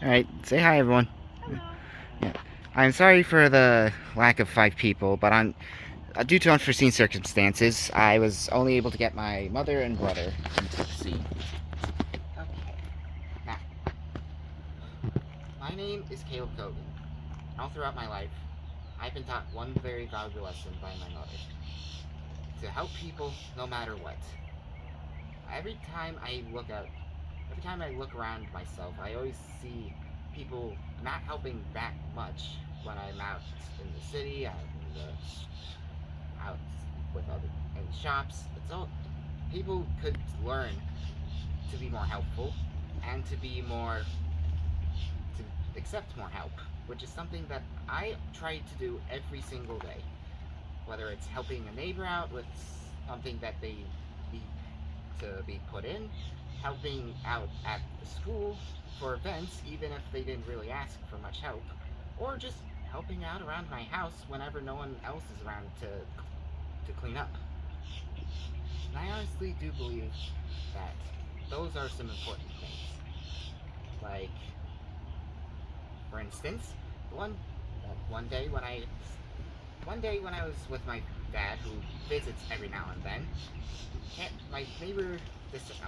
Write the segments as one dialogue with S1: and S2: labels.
S1: Alright, say hi everyone.
S2: Hello.
S1: Yeah. I'm sorry for the lack of 5 people, but due to unforeseen circumstances, I was only able to get my mother and brother into the scene. Okay. Now, my name is Caleb Kogan. All throughout my life, I've been taught one very valuable lesson by my mother. To help people no matter what. Every time I look out, every time I look around myself, I always see people not helping that much when I'm out in the city, out with other in shops. It's all people could learn to be more helpful and to be more to accept more help, which is something that I try to do every single day. Whether it's helping a neighbor out with something that they need to be put in, helping out at the school for events, even if they didn't really ask for much help, or just helping out around my house whenever no one else is around to clean up. And I honestly do believe that those are some important things. Like, for instance, the one day when I was with my dad, who visits every now and then, my neighbor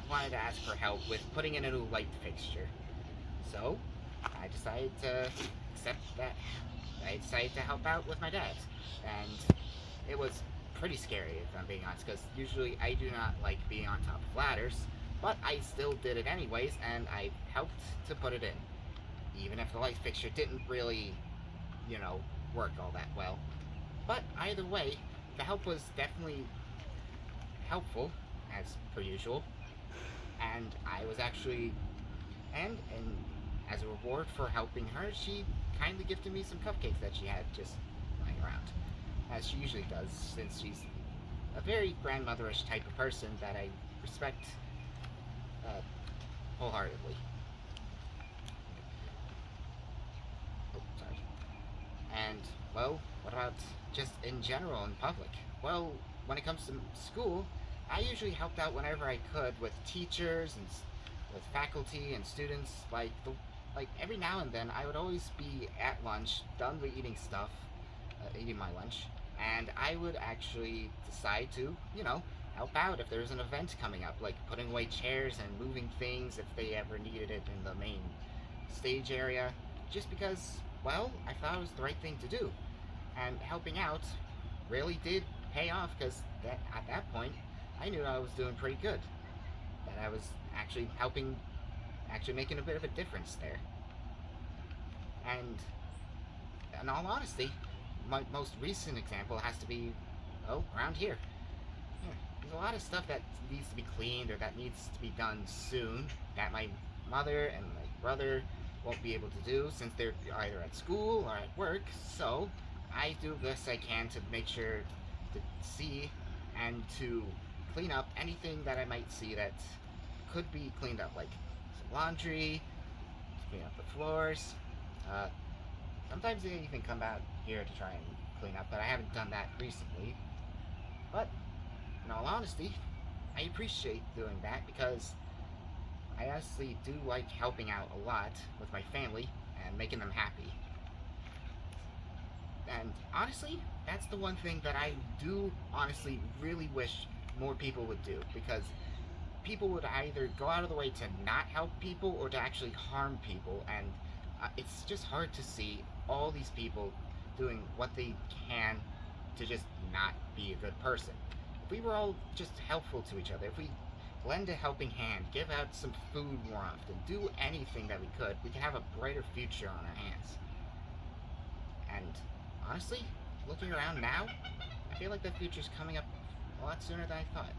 S1: wanted to ask for help with putting in a new light fixture. So I decided to accept that. I decided to help out with my dad, and it was pretty scary, if I'm being honest, because usually I do not like being on top of ladders, but I still did it anyways, and I helped to put it in, even if the light fixture didn't really, you know, work all that well. But either way, the help was definitely helpful, as per usual, and I was actually, and as a reward for helping her, she kindly gifted me some cupcakes that she had just lying around, as she usually does, since she's a very grandmotherish type of person that I respect uh, wholeheartedly. Oh, sorry. And, well, what about just in general in public? Well, when it comes to school, I usually helped out whenever I could with teachers and with faculty and students. Like every now and then, I would always be at lunch, done with eating stuff, eating my lunch, and I would actually decide to, help out if there's an event coming up, like putting away chairs and moving things if they ever needed it in the main stage area, just because, well, I thought it was the right thing to do. And helping out really did pay off because at that point, I knew I was doing pretty good. That I was actually helping, actually making a bit of a difference there. And in all honesty, my most recent example has to be, oh, around here. Yeah, there's a lot of stuff that needs to be cleaned or that needs to be done soon that my mother and my brother won't be able to do since they're either at school or at work. So I do the best I can to make sure to see and to clean up anything that I might see that could be cleaned up, like some laundry, to clean up the floors. Uh, Sometimes they even come out here to try and clean up, but I haven't done that recently. But in all honesty, I appreciate doing that because I honestly do like helping out a lot with my family and making them happy. And honestly, that's the one thing that I do honestly really wish more people would do because people would either go out of the way to not help people or to actually harm people, and it's just hard to see all these people doing what they can to just not be a good person. If we were all just helpful to each other, if we lend a helping hand, give out some food more often, do anything that we could have a brighter future on our hands. And honestly, looking around now, I feel like that future's coming up a lot sooner than I thought.